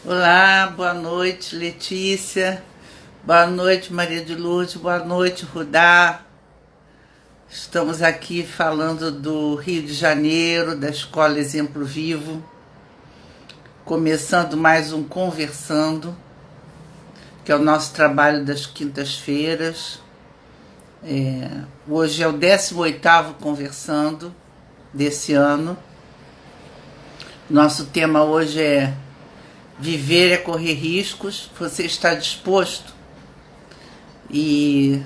Olá, boa noite, Letícia. Boa noite, Maria de Lourdes. Boa noite, Rudá. Estamos aqui falando do Rio de Janeiro, da Escola Exemplo Vivo, começando mais um Conversando, que é o nosso trabalho das quintas-feiras. Hoje é o 18º Conversando desse ano. Nosso tema hoje é viver é correr riscos. Você está disposto? E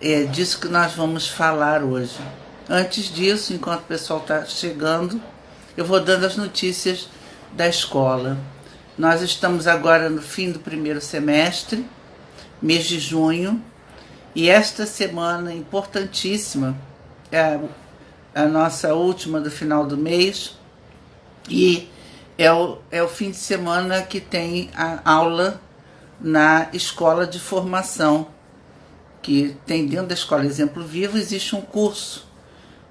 é disso que nós vamos falar hoje. Antes disso, enquanto o pessoal está chegando, eu vou dando as notícias da escola. Nós estamos agora no fim do primeiro semestre, mês de junho, e esta semana importantíssima é a nossa última do final do mês, e é o fim de semana que tem a aula na escola de formação, que tem dentro da Escola Exemplo Vivo. Existe um curso,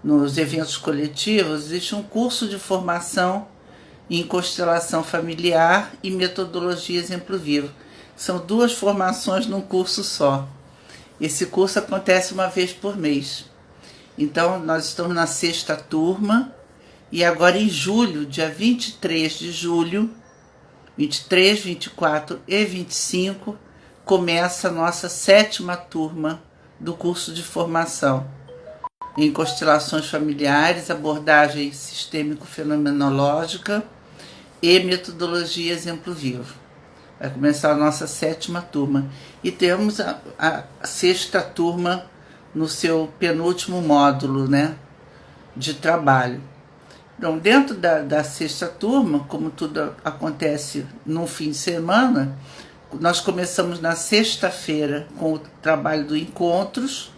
nos eventos coletivos, existe um curso de formação em constelação familiar e metodologia Exemplo Vivo. São duas formações num curso só. Esse curso acontece uma vez por mês. Então, nós estamos na 6ª turma, e agora em julho, dia 23 de julho, 23, 24 e 25, começa a nossa 7ª turma do curso de formação em constelações familiares, abordagem sistêmico-fenomenológica e metodologia Exemplo Vivo. Vai começar a nossa 7ª turma. E temos a 6ª turma no seu penúltimo módulo, né, de trabalho. Então, dentro da 6ª turma, como tudo acontece num fim de semana, nós começamos na sexta-feira com o trabalho do Encontros.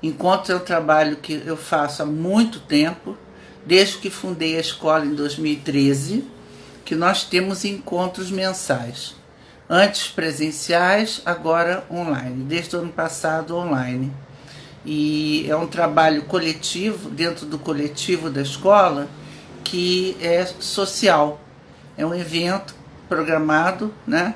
Encontros é um trabalho que eu faço há muito tempo, desde que fundei a escola em 2013, que nós temos encontros mensais. Antes presenciais, agora online, desde o ano passado online. E é um trabalho coletivo, dentro do coletivo da escola, que é social. É um evento programado, né,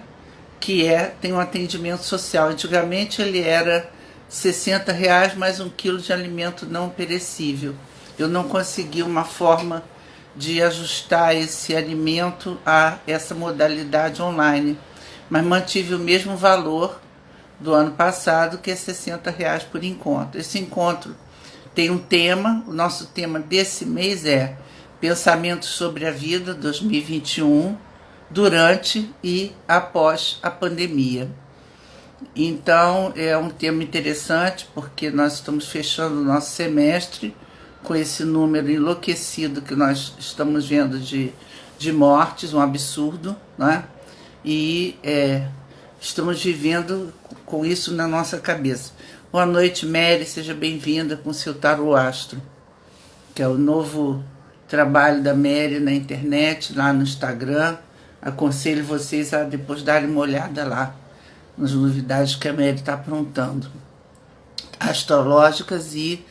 que tem um atendimento social. Antigamente ele era R$60 mais 1 quilo de alimento não perecível. Eu não consegui uma forma de ajustar esse alimento a essa modalidade online, mas mantive o mesmo valor do ano passado, que é R$60 por encontro. Esse encontro tem um tema. O nosso tema desse mês é Pensamentos sobre a Vida 2021, durante e após a pandemia. Então, é um tema interessante, porque nós estamos fechando o nosso semestre com esse número enlouquecido que nós estamos vendo de mortes, um absurdo, né? E estamos vivendo com isso na nossa cabeça. Boa noite, Mary, seja bem-vinda com seu Tarô Astro, que é o novo trabalho da Mary na internet, lá no Instagram. Aconselho vocês a depois darem uma olhada lá nas novidades que a Mary está aprontando, astrológicas e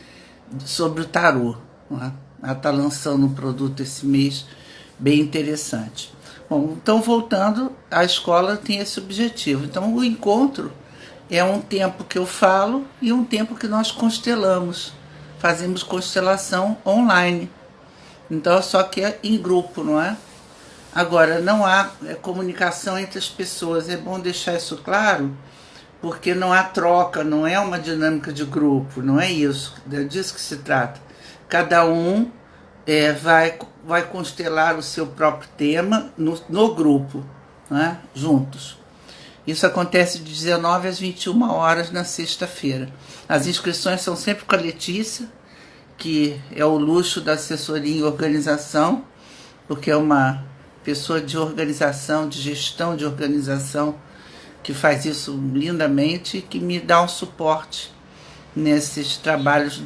sobre o tarô, né? Ela está lançando um produto esse mês bem interessante. Bom, então voltando, a escola tem esse objetivo. Então o encontro é um tempo que eu falo e um tempo que nós constelamos, fazemos constelação online. Então, só que é em grupo, não é? Agora, não há comunicação entre as pessoas. É bom deixar isso claro, porque não há troca, não é uma dinâmica de grupo, não é isso. É disso que se trata. Cada um vai constelar o seu próprio tema no grupo, né? Juntos. Isso acontece de 19 às 21 horas na sexta-feira. As inscrições são sempre com a Letícia, que é o luxo da assessoria em organização, porque é uma pessoa de organização, de gestão de organização, que faz isso lindamente e que me dá um suporte nesses trabalhos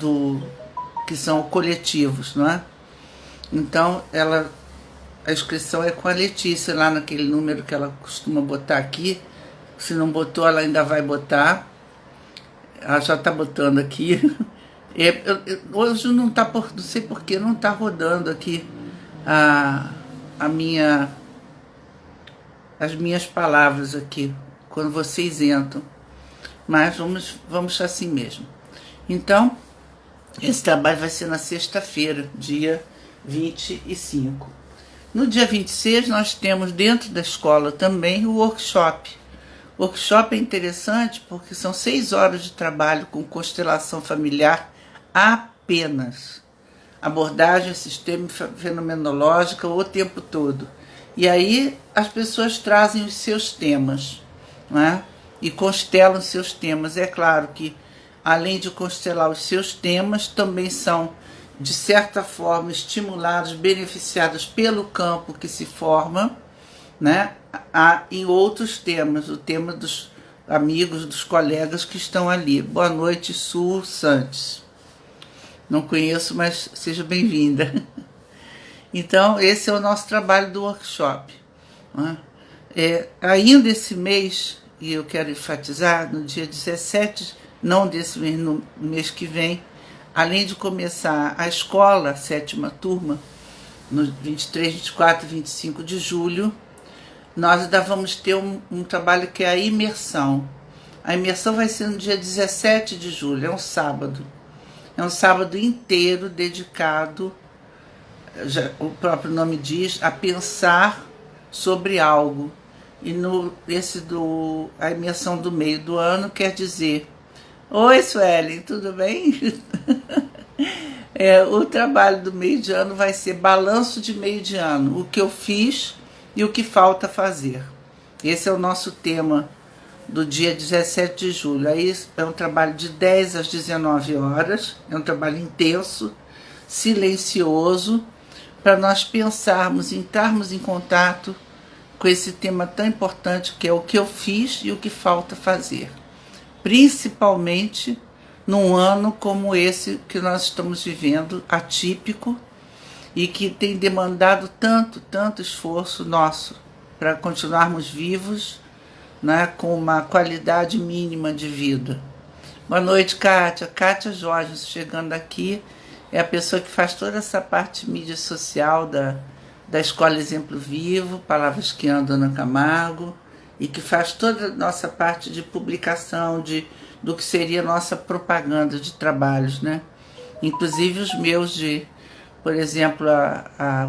que são coletivos, não é? Então, a inscrição é com a Letícia, lá naquele número que ela costuma botar aqui. Se não botou, ela ainda vai botar. Ela já está botando aqui. Hoje não está, não sei porquê, não está rodando aqui a minha as minhas palavras aqui, quando vocês entram. Mas vamos assim mesmo. Então, esse trabalho vai ser na sexta-feira, dia 25. No dia 26, nós temos dentro da escola também o workshop. O workshop é interessante porque são 6 horas de trabalho com constelação familiar apenas. Abordagem sistêmica fenomenológica o tempo todo. E aí as pessoas trazem os seus temas, né? E constelam seus temas. É claro que, além de constelar os seus temas, também são, de certa forma, estimulados, beneficiados pelo campo que se forma, né? Em outros temas, o tema dos amigos, dos colegas que estão ali. Boa noite, Su Santos. Não conheço, mas seja bem-vinda. Então, esse é o nosso trabalho do workshop, né? Ainda esse mês, e eu quero enfatizar, no dia 17, não desse mês, no mês que vem, além de começar a escola, a 7ª turma, no 23, 24 e 25 de julho, nós ainda vamos ter um trabalho que é a imersão. A imersão vai ser no dia 17 de julho, é um sábado. É um sábado inteiro dedicado, já, o próprio nome diz, a pensar sobre algo. E a imersão do meio do ano quer dizer: oi, Suelen, tudo bem? O trabalho do meio de ano vai ser balanço de meio de ano, o que eu fiz e o que falta fazer. Esse é o nosso tema do dia 17 de julho. Aí é um trabalho de 10 às 19 horas, é um trabalho intenso, silencioso, para nós pensarmos, entrarmos em contato com esse tema tão importante que é o que eu fiz e o que falta fazer. Principalmente num ano como esse que nós estamos vivendo, atípico, e que tem demandado tanto esforço nosso para continuarmos vivos, né, com uma qualidade mínima de vida. Boa noite, Kátia. Kátia Jorge, chegando aqui, é a pessoa que faz toda essa parte mídia social da Escola Exemplo Vivo, Palavras que Andam, Ana Camargo, e que faz toda a nossa parte de publicação, do que seria a nossa propaganda de trabalhos, né? Inclusive os meus por exemplo,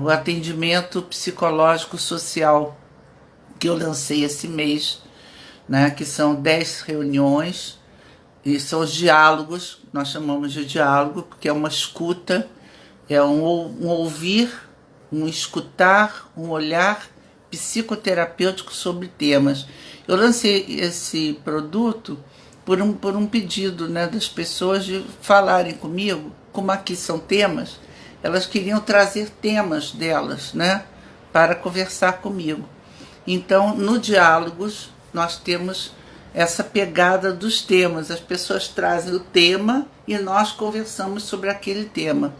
o atendimento psicológico social que eu lancei esse mês, né? Que são 10 reuniões, e são os diálogos, nós chamamos de diálogo, porque é uma escuta, é um ouvir, um escutar, um olhar psicoterapêutico sobre temas. Eu lancei esse produto por um pedido, né, das pessoas de falarem comigo, como aqui são temas, elas queriam trazer temas delas, né, para conversar comigo. Então, no Diálogos, nós temos essa pegada dos temas. As pessoas trazem o tema e nós conversamos sobre aquele tema.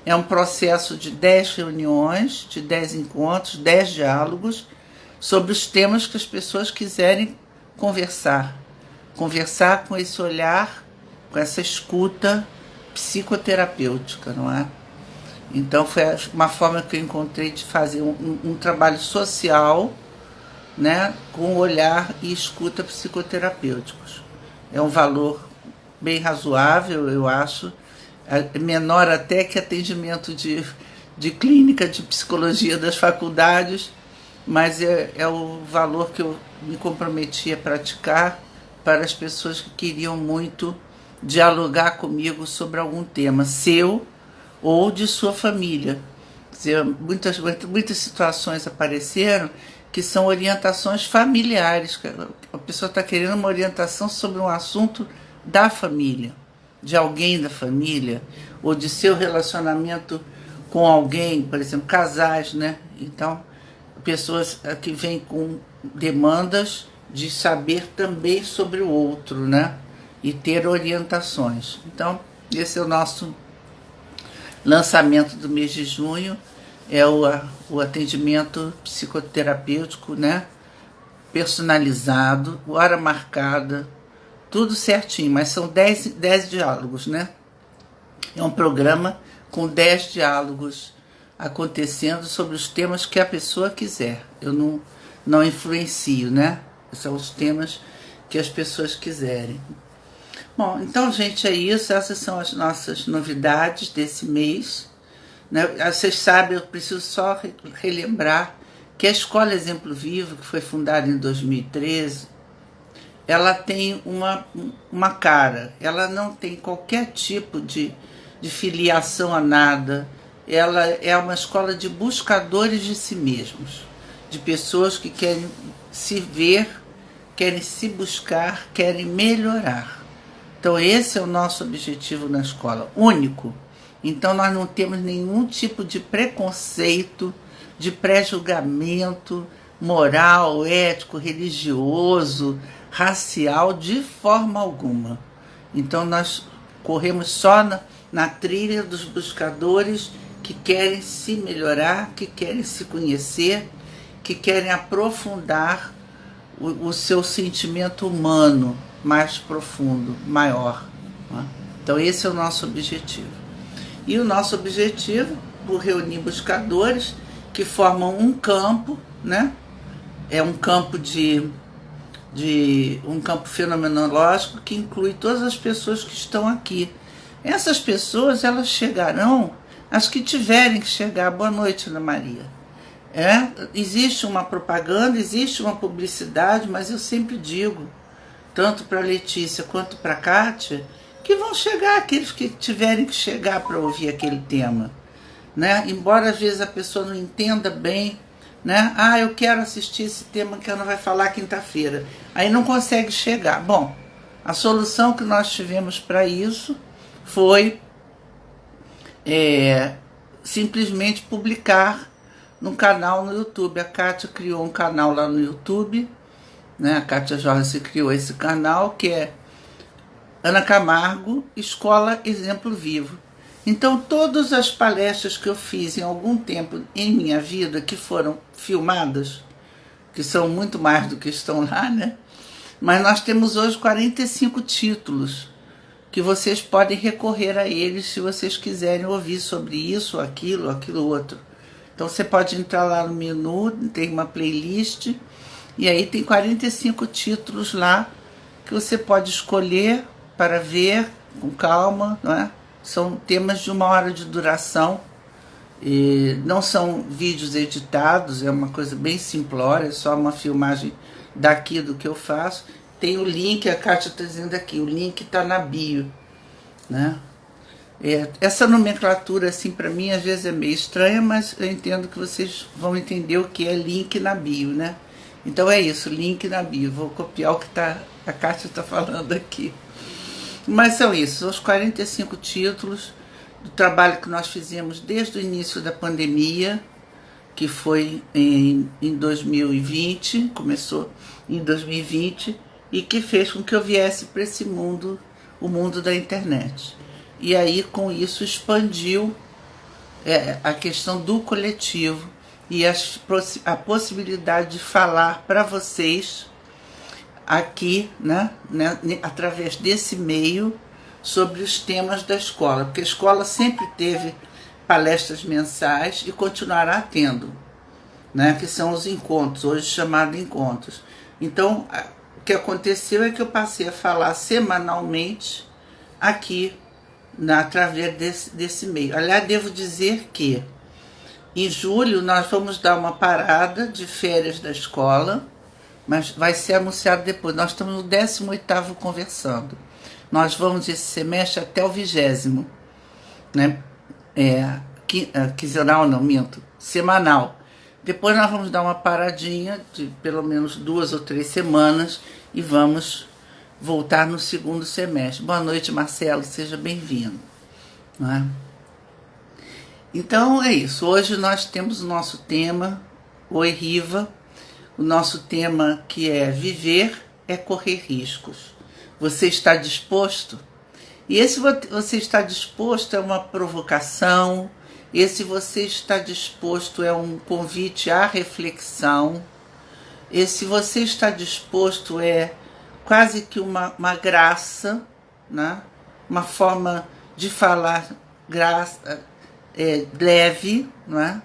É um processo de 10 reuniões, de 10 encontros, 10 diálogos, sobre os temas que as pessoas quiserem conversar. Conversar com esse olhar, com essa escuta psicoterapêutica, não é? Então foi uma forma que eu encontrei de fazer um trabalho social, né, com olhar e escuta psicoterapêuticos. É um valor bem razoável, eu acho, é menor até que atendimento de clínica de psicologia das faculdades, mas é o valor que eu me comprometi a praticar para as pessoas que queriam muito dialogar comigo sobre algum tema seu ou de sua família. Quer dizer, muitas situações apareceram que são orientações familiares. A pessoa está querendo uma orientação sobre um assunto da família, de alguém da família, ou de seu relacionamento com alguém, por exemplo, casais, né? Então, pessoas que vêm com demandas de saber também sobre o outro, né? E ter orientações. Então, esse é o nosso lançamento do mês de junho, é o atendimento psicoterapêutico, né? Personalizado, hora marcada, tudo certinho, mas são 10 diálogos, né? É um programa com 10 diálogos acontecendo sobre os temas que a pessoa quiser. Eu não influencio, né? São os temas que as pessoas quiserem. Bom, então, gente, é isso. Essas são as nossas novidades desse mês, né? Vocês sabem, eu preciso só relembrar que a Escola Exemplo Vivo, que foi fundada em 2013, ela tem uma cara, ela não tem qualquer tipo de filiação a nada. Ela é uma escola de buscadores de si mesmos, de pessoas que querem se ver, querem se buscar, querem melhorar. Então esse é o nosso objetivo na escola, único. Então nós não temos nenhum tipo de preconceito, de pré-julgamento moral, ético, religioso, racial, de forma alguma. Então nós corremos só na trilha dos buscadores que querem se melhorar, que querem se conhecer, que querem aprofundar o seu sentimento humano mais profundo, maior. Né? Então esse é o nosso objetivo. E o nosso objetivo, por reunir buscadores que formam um campo, né? É um campo um campo fenomenológico que inclui todas as pessoas que estão aqui. Essas pessoas, elas chegarão, as que tiverem que chegar. Boa noite, Ana Maria. Existe uma propaganda, existe uma publicidade, mas eu sempre digo, tanto para a Letícia quanto para a Kátia, que vão chegar aqueles que tiverem que chegar para ouvir aquele tema, né? Embora às vezes a pessoa não entenda bem, né? Eu quero assistir esse tema que Ana vai falar quinta-feira. Aí não consegue chegar. Bom, a solução que nós tivemos para isso foi simplesmente publicar num canal no YouTube. A Kátia criou um canal lá no YouTube, né? A Kátia Jorge criou esse canal, que é Ana Camargo, Escola Exemplo Vivo. Então, todas as palestras que eu fiz em algum tempo em minha vida, que foram filmadas, que são muito mais do que estão lá, né? Mas nós temos hoje 45 títulos, que vocês podem recorrer a eles se vocês quiserem ouvir sobre isso, aquilo outro. Então, você pode entrar lá no menu, tem uma playlist, e aí tem 45 títulos lá, que você pode escolher para ver com calma, não é? São temas de 1 hora de duração, e não são vídeos editados, é uma coisa bem simplória, é só uma filmagem daqui do que eu faço. Tem o link, a Kátia está dizendo aqui, o link está na bio, né? Essa nomenclatura, assim, para mim, às vezes é meio estranha, mas eu entendo que vocês vão entender o que é link na bio, né? Então é isso, link na bio. Vou copiar o que a Kátia está falando aqui. Mas são isso, são os 45 títulos do trabalho que nós fizemos desde o início da pandemia, que foi em 2020, começou em 2020, e que fez com que eu viesse para esse mundo, o mundo da internet. E aí, com isso, expandiu a questão do coletivo e a possibilidade de falar para vocês aqui, né, através desse meio, sobre os temas da escola, porque a escola sempre teve palestras mensais e continuará tendo, né, que são os encontros, hoje chamados encontros. Então, o que aconteceu é que eu passei a falar semanalmente aqui, através desse meio. Aliás, devo dizer que em julho nós vamos dar uma parada de férias da escola, mas vai ser anunciado depois. Nós estamos no 18º conversando. Nós vamos esse semestre até o 20º, né? Quinzenal, não, minto, semanal. Depois nós vamos dar uma paradinha de pelo menos 2 ou 3 semanas e vamos voltar no 2º semestre. Boa noite, Marcelo, seja bem-vindo. Não é? Então é isso. Hoje nós temos o nosso tema, Oi Riva. O nosso tema, que é viver é correr riscos. Você está disposto? E esse você está disposto é uma provocação, esse você está disposto é um convite à reflexão, esse você está disposto é quase que uma graça, né? Uma forma de falar leve, não é?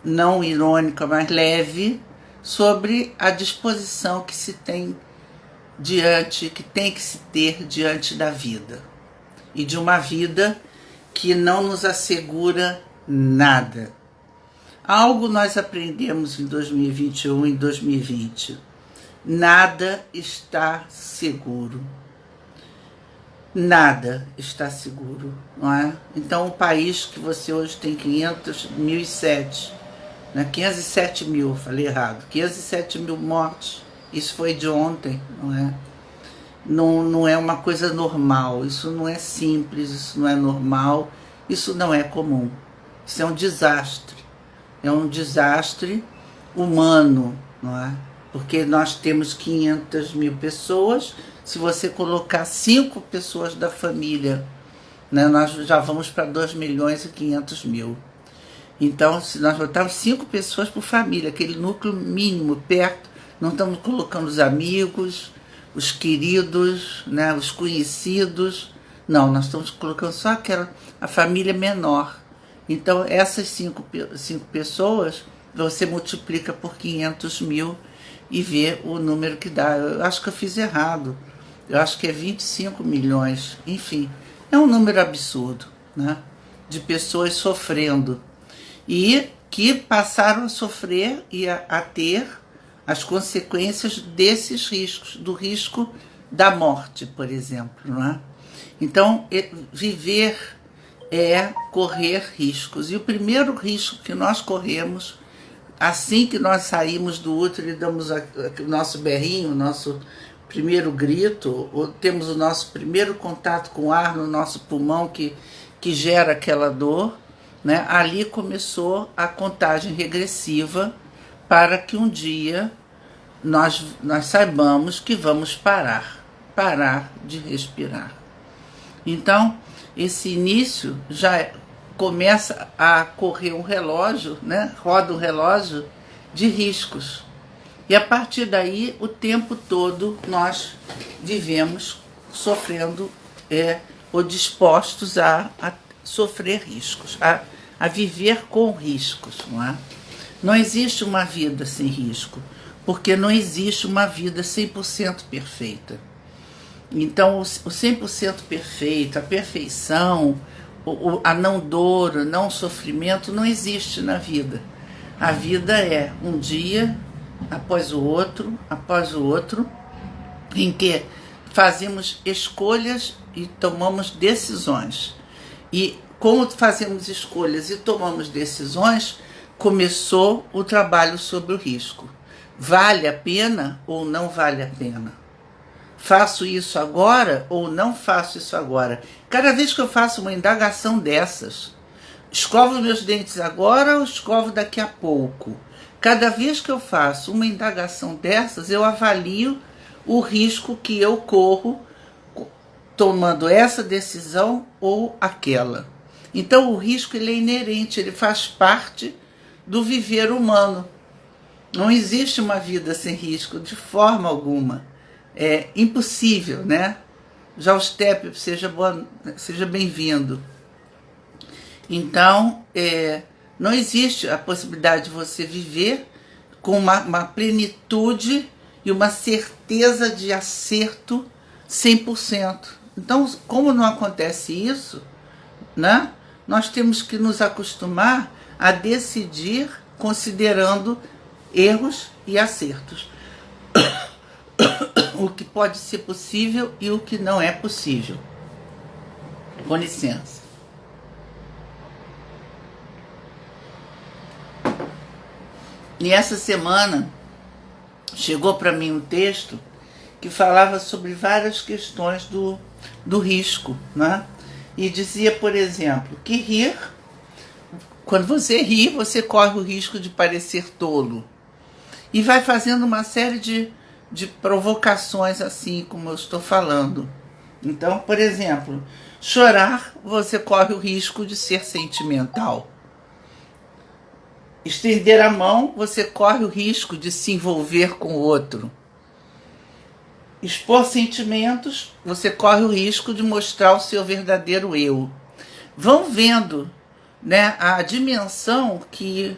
Não irônica, mas leve, sobre a disposição que se tem que tem que se ter diante da vida. E de uma vida que não nos assegura nada. Algo nós aprendemos em 2021 e em 2020. Nada está seguro. Nada está seguro, não é? Então, um país que você hoje tem 507, né? 507 mil, falei errado, 507 mil mortes, isso foi de ontem, não é? Não é uma coisa normal, isso não é simples, isso não é normal, isso não é comum. Isso é um desastre humano, não é? Porque nós temos 500 mil pessoas. Se você colocar 5 pessoas da família, né, nós já vamos para 2.500.000. Então, se nós botarmos 5 pessoas por família, aquele núcleo mínimo perto, não estamos colocando os amigos, os queridos, né, os conhecidos. Não, nós estamos colocando só a família menor. Então, essas 5 pessoas, você multiplica por 500 mil e vê o número que dá. Eu acho que eu fiz errado. Eu acho que é 25 milhões. Enfim, é um número absurdo, né, de pessoas sofrendo. E que passaram a sofrer e a ter as consequências desses riscos, do risco da morte, por exemplo, não é? Então, viver é correr riscos. E o primeiro risco que nós corremos, assim que nós saímos do útero e damos o nosso berrinho, o nosso primeiro grito, ou temos o nosso primeiro contato com o ar no nosso pulmão que gera aquela dor, né? Ali começou a contagem regressiva para que um dia nós saibamos que vamos parar de respirar. Então, esse início já começa a correr um relógio, né? Roda um relógio de riscos. E a partir daí, o tempo todo, nós vivemos sofrendo ou dispostos a sofrer riscos, a viver com riscos, não é? Não existe uma vida sem risco, porque não existe uma vida 100% perfeita. Então, o 100% perfeito, a perfeição, a não dor, o não sofrimento, não existe na vida. A vida é um dia após o outro, em que fazemos escolhas e tomamos decisões. E como fazemos escolhas e tomamos decisões, começou o trabalho sobre o risco. Vale a pena ou não vale a pena? Faço isso agora ou não faço isso agora? Cada vez que eu faço uma indagação dessas, escovo meus dentes agora ou escovo daqui a pouco? Cada vez que eu faço uma indagação dessas, eu avalio o risco que eu corro tomando essa decisão ou aquela. Então, o risco ele é inerente, ele faz parte do viver humano. Não existe uma vida sem risco, de forma alguma. É impossível, né? Já o Step, seja bem-vindo. Então, não existe a possibilidade de você viver com uma plenitude e uma certeza de acerto 100%. Então, como não acontece isso, né, nós temos que nos acostumar a decidir considerando erros e acertos. O que pode ser possível e o que não é possível. Com licença. E essa semana chegou para mim um texto que falava sobre várias questões do risco, né? E dizia, por exemplo, que rir, quando você ri, você corre o risco de parecer tolo. E vai fazendo uma série de provocações, assim como eu estou falando. Então, por exemplo, chorar, você corre o risco de ser sentimental. Estender a mão, você corre o risco de se envolver com o outro. Expor sentimentos, você corre o risco de mostrar o seu verdadeiro eu. Vão vendo, né, a dimensão que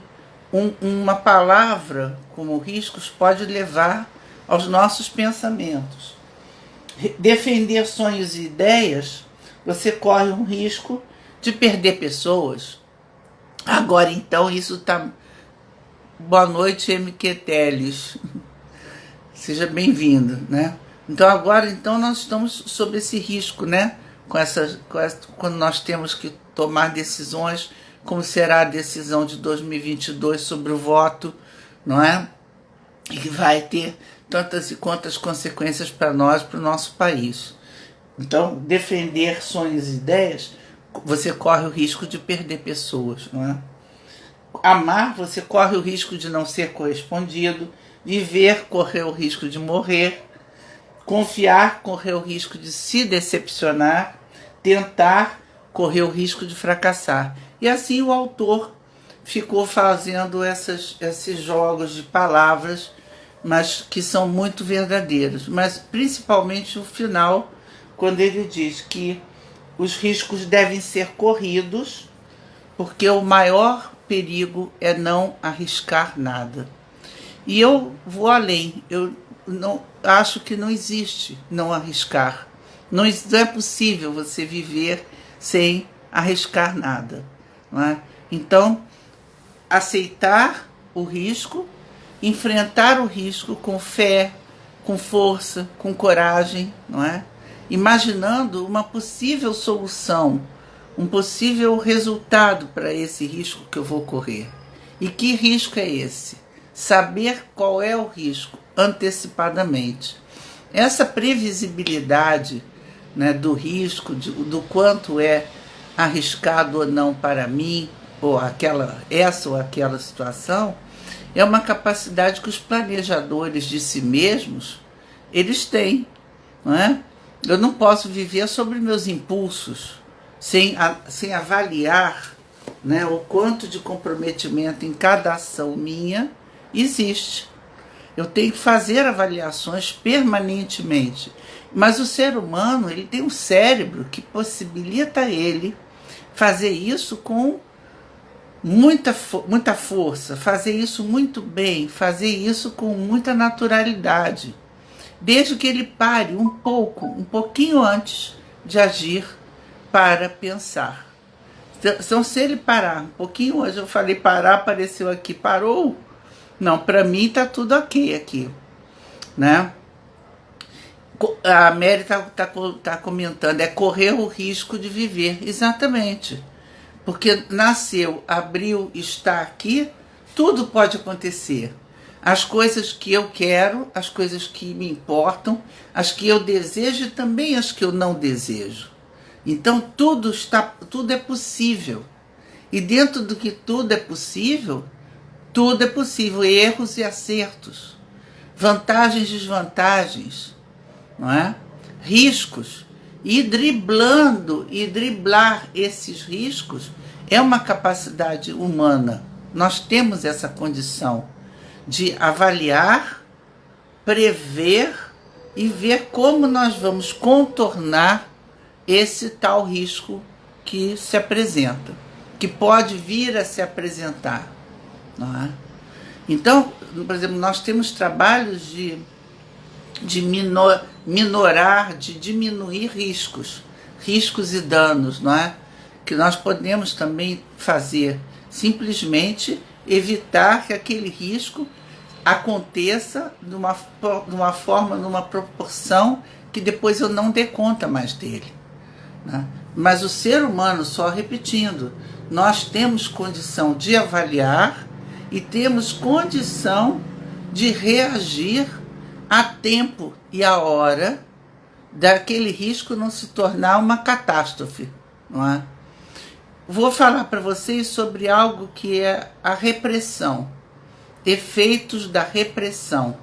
Uma palavra como riscos pode levar aos nossos pensamentos. Defender sonhos e ideias, você corre um risco de perder pessoas. Agora, então, isso está... Boa noite, MQ Teles. Seja bem-vindo, né? Então, agora, então, nós estamos sob esse risco, né? Quando nós temos que tomar decisões, como será a decisão de 2022 sobre o voto, não é? E que vai ter tantas e quantas consequências para nós, para o nosso país. Então, defender sonhos e ideias, você corre o risco de perder pessoas, não é? Amar, você corre o risco de não ser correspondido. Viver, correr o risco de morrer. Confiar, correr o risco de se decepcionar. Tentar, correr o risco de fracassar. E assim o autor ficou fazendo esses jogos de palavras, mas que são muito verdadeiros. Mas principalmente o final, quando ele diz que os riscos devem ser corridos, porque o maior perigo é não arriscar nada. E eu vou além, eu não acho que não existe não arriscar. Não é possível você viver sem arriscar nada, não é? Então, aceitar o risco, enfrentar o risco com fé, com força, com coragem, não é? Imaginando uma possível solução, um possível resultado para esse risco que eu vou correr. E que risco é esse? Saber qual é o risco antecipadamente. Essa previsibilidade, né, do risco, do quanto é arriscado ou não para mim, ou essa ou aquela situação, é uma capacidade que os planejadores de si mesmos, eles têm, não é? Eu não posso viver sobre meus impulsos, sem avaliar, né, o quanto de comprometimento em cada ação minha existe. Eu tenho que fazer avaliações permanentemente. Mas o ser humano, ele tem um cérebro que possibilita a ele fazer isso com muita força, fazer isso muito bem, fazer isso com muita naturalidade, desde que ele pare um pouquinho antes de agir para pensar. Então, se ele parar um pouquinho antes, eu falei parar, apareceu aqui, parou? Não, para mim está tudo ok aqui, né? A Mary tá comentando, é correr o risco de viver. Exatamente. Porque nasceu, abriu, está aqui, tudo pode acontecer. As coisas que eu quero, as coisas que me importam, as que eu desejo e também as que eu não desejo. Então tudo é possível. E dentro do que tudo é possível, erros e acertos, vantagens e desvantagens, não é? Riscos. E driblar esses riscos é uma capacidade humana. Nós temos essa condição de avaliar, prever e ver como nós vamos contornar esse tal risco que se apresenta, que pode vir a se apresentar, não é? Então, por exemplo, nós temos trabalhos de minorar, de diminuir riscos e danos, não é? Que nós podemos também fazer, simplesmente evitar que aquele risco aconteça de uma forma, numa proporção que depois eu não dê conta mais dele, né? Mas o ser humano, só repetindo, nós temos condição de avaliar e temos condição de reagir a tempo e a hora daquele risco não se tornar uma catástrofe, não é? Vou falar para vocês sobre algo que é a repressão, efeitos da repressão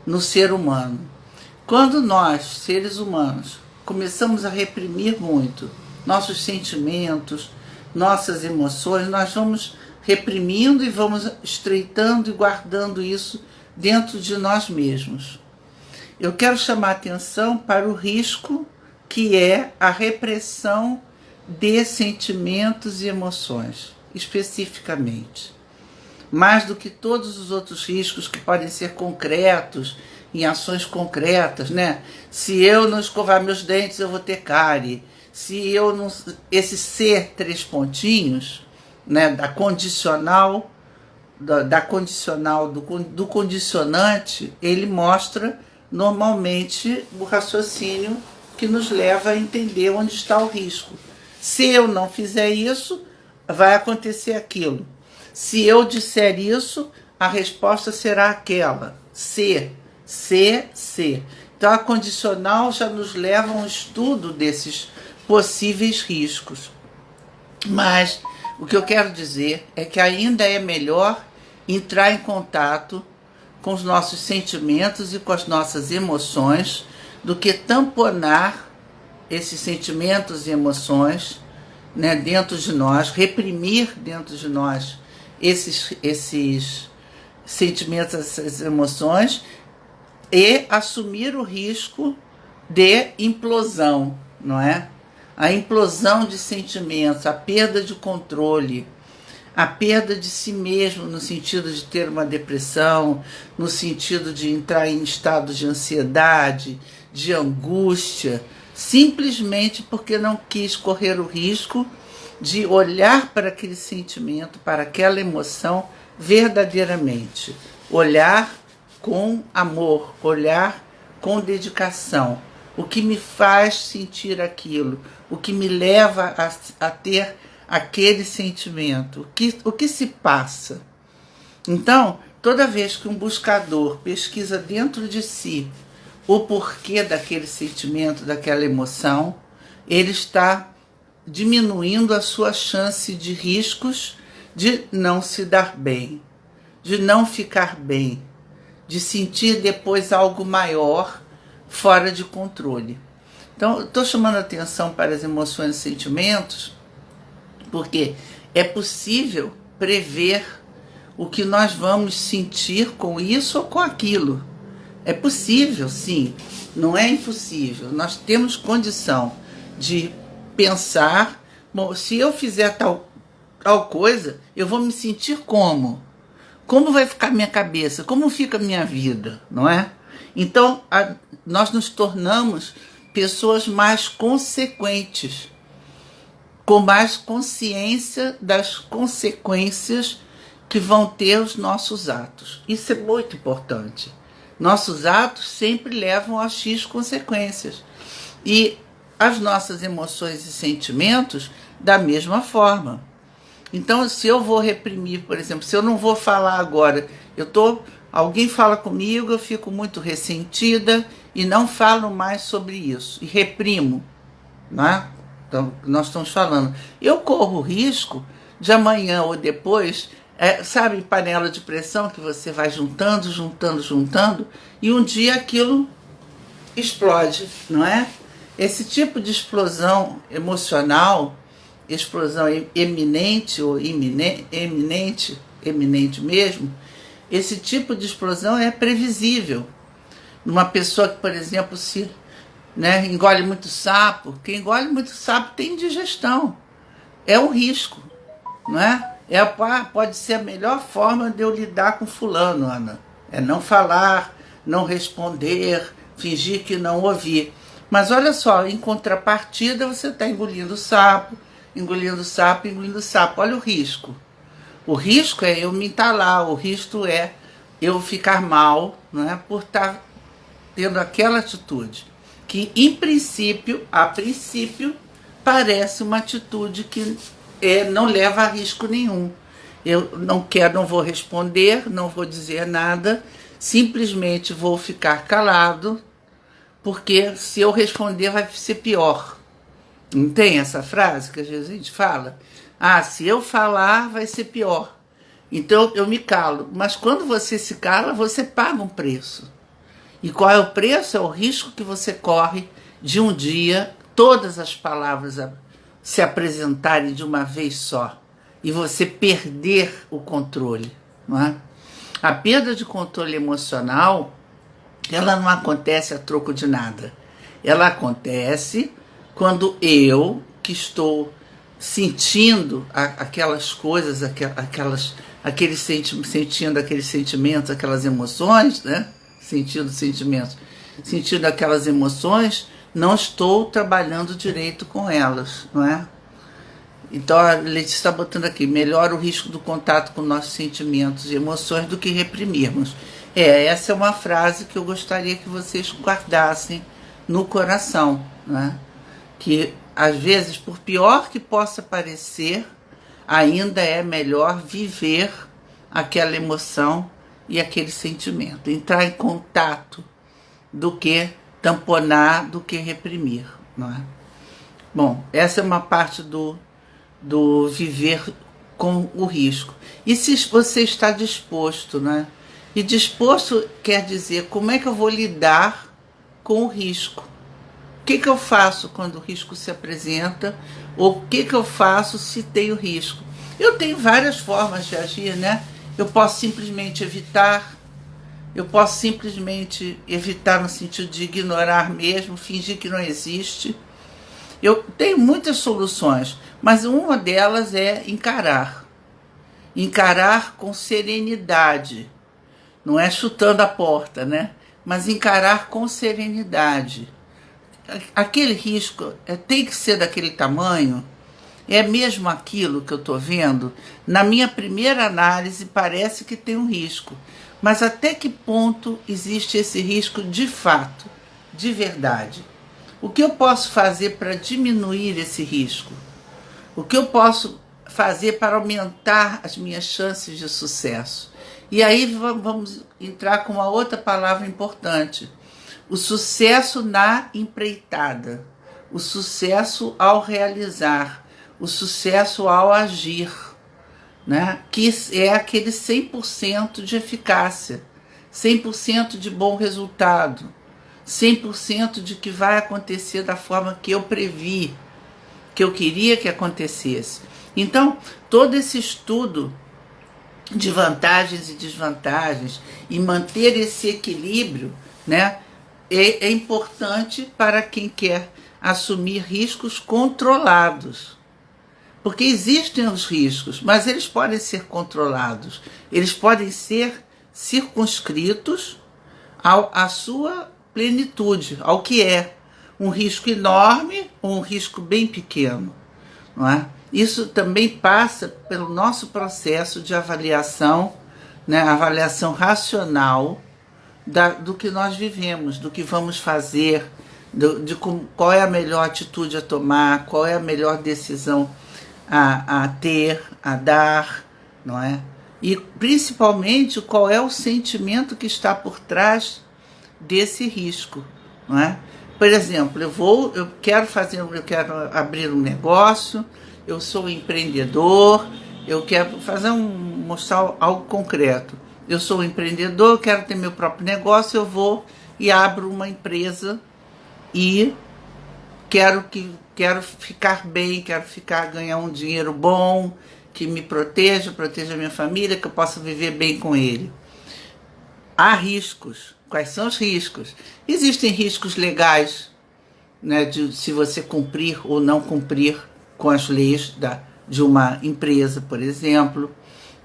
no ser humano. Quando nós, seres humanos, começamos a reprimir muito nossos sentimentos, nossas emoções, nós vamos reprimindo e vamos estreitando e guardando isso dentro de nós mesmos. Eu quero chamar a atenção para o risco que é a repressão de sentimentos e emoções, especificamente. mais do que todos os outros riscos que podem ser concretos, em ações concretas, né? Se eu não escovar meus dentes, eu vou ter cárie. Se eu não... Esse ser 3 pontinhos, né, da condicional, do condicionante, ele mostra normalmente o raciocínio que nos leva a entender onde está o risco. Se eu não fizer isso, vai acontecer aquilo. Se eu disser isso, a resposta será aquela. Se. Então a condicional já nos leva a um estudo desses possíveis riscos. Mas o que eu quero dizer é que ainda é melhor entrar em contato com os nossos sentimentos e com as nossas emoções do que tamponar esses sentimentos e emoções, né, dentro de nós, reprimir dentro de nós esses sentimentos, essas emoções, e assumir o risco de implosão, não é? A implosão de sentimentos, a perda de controle, a perda de si mesmo no sentido de ter uma depressão, no sentido de entrar em estados de ansiedade, de angústia, simplesmente porque não quis correr o risco de olhar para aquele sentimento, para aquela emoção verdadeiramente. Olhar com amor, olhar com dedicação. O que me faz sentir aquilo, o que me leva a ter aquele sentimento, o que se passa. Então, toda vez que um buscador pesquisa dentro de si o porquê daquele sentimento, daquela emoção, ele está diminuindo a sua chance de riscos de não se dar bem, de não ficar bem, de sentir depois algo maior fora de controle. Então, estou chamando a atenção para as emoções e sentimentos, porque é possível prever o que nós vamos sentir com isso ou com aquilo. É possível, sim, não é impossível. Nós temos condição de pensar, bom, se eu fizer tal coisa, eu vou me sentir como? Como vai ficar minha cabeça? Como fica a minha vida, não é? Então, nós nos tornamos pessoas mais consequentes, com mais consciência das consequências que vão ter os nossos atos. Isso é muito importante. Nossos atos sempre levam a X consequências. E as nossas emoções e sentimentos da mesma forma. Então, se eu vou reprimir, por exemplo, se eu não vou falar agora, alguém fala comigo, eu fico muito ressentida e não falo mais sobre isso. E reprimo, né? Então, nós estamos falando. Eu corro o risco de amanhã ou depois, sabe, panela de pressão que você vai juntando, e um dia aquilo explode, não é? Esse tipo de explosão emocional, explosão eminente ou eminente mesmo, esse tipo de explosão é previsível. Numa pessoa que, por exemplo, engole muito sapo, quem engole muito sapo tem indigestão. É um risco, não é? Pode ser a melhor forma de eu lidar com fulano, Ana. É não falar, não responder, fingir que não ouvir. Mas olha só, em contrapartida você está engolindo sapo. Olha o risco. O risco é eu me entalar, o risco é eu ficar mal, não é? Por estar tendo aquela atitude que, a princípio, parece uma atitude que não leva a risco nenhum. Eu não vou responder, não vou dizer nada, simplesmente vou ficar calado, porque se eu responder vai ser pior. Não tem essa frase que às vezes a gente fala? Se eu falar vai ser pior. Então eu me calo. Mas quando você se cala, você paga um preço. E qual é o preço? É o risco que você corre de um dia todas as palavras se apresentarem de uma vez só e você perder o controle, não é? A perda de controle emocional, ela não acontece a troco de nada. Ela acontece quando eu, que estou sentindo aquelas coisas, sentindo aqueles sentimentos, aquelas emoções, né? Sentindo sentimentos, sentindo aquelas emoções, não estou trabalhando direito com elas, não é? Então a Letícia está botando aqui, melhora o risco do contato com nossos sentimentos e emoções do que reprimirmos. Essa é uma frase que eu gostaria que vocês guardassem no coração, né? Que às vezes, por pior que possa parecer, ainda é melhor viver aquela emoção e aquele sentimento, entrar em contato do que tamponar, do que reprimir, não é? Bom, essa é uma parte do viver com o risco. E se você está disposto, né? E disposto quer dizer como é que eu vou lidar com o risco. O que eu faço quando o risco se apresenta? Ou o que eu faço se tenho risco? Eu tenho várias formas de agir, né? Eu posso simplesmente evitar. Eu posso simplesmente evitar no sentido de ignorar mesmo, fingir que não existe. Eu tenho muitas soluções, mas uma delas é encarar. Encarar com serenidade. Não é chutando a porta, né? Mas encarar com serenidade. Aquele risco tem que ser daquele tamanho? É mesmo aquilo que eu estou vendo? Na minha primeira análise, parece que tem um risco. Mas até que ponto existe esse risco de fato, de verdade? O que eu posso fazer para diminuir esse risco? O que eu posso fazer para aumentar as minhas chances de sucesso? E aí vamos entrar com uma outra palavra importante. O sucesso na empreitada. O sucesso ao realizar. O sucesso ao agir. Né? Que é aquele 100% de eficácia. 100% de bom resultado. 100% de que vai acontecer da forma que eu previ, que eu queria que acontecesse. Então, todo esse estudo de vantagens e desvantagens e manter esse equilíbrio, né, é importante para quem quer assumir riscos controlados. Porque existem os riscos, mas eles podem ser controlados. Eles podem ser circunscritos à sua plenitude, ao que é um risco enorme ou um risco bem pequeno, não é? Isso também passa pelo nosso processo de avaliação, né? Avaliação racional do que nós vivemos, do que vamos fazer, qual é a melhor atitude a tomar, qual é a melhor decisão a ter, a dar, não é? E principalmente qual é o sentimento que está por trás desse risco, não é? Por exemplo, eu quero abrir um negócio, eu sou empreendedor, eu quero mostrar algo concreto. Eu sou empreendedor, eu quero ter meu próprio negócio, eu vou e abro uma empresa e quero ficar bem, ganhar um dinheiro bom, que me proteja a minha família, que eu possa viver bem com ele. Há riscos. Quais são os riscos? Existem riscos legais, né, de se você cumprir ou não cumprir com as leis de uma empresa, por exemplo.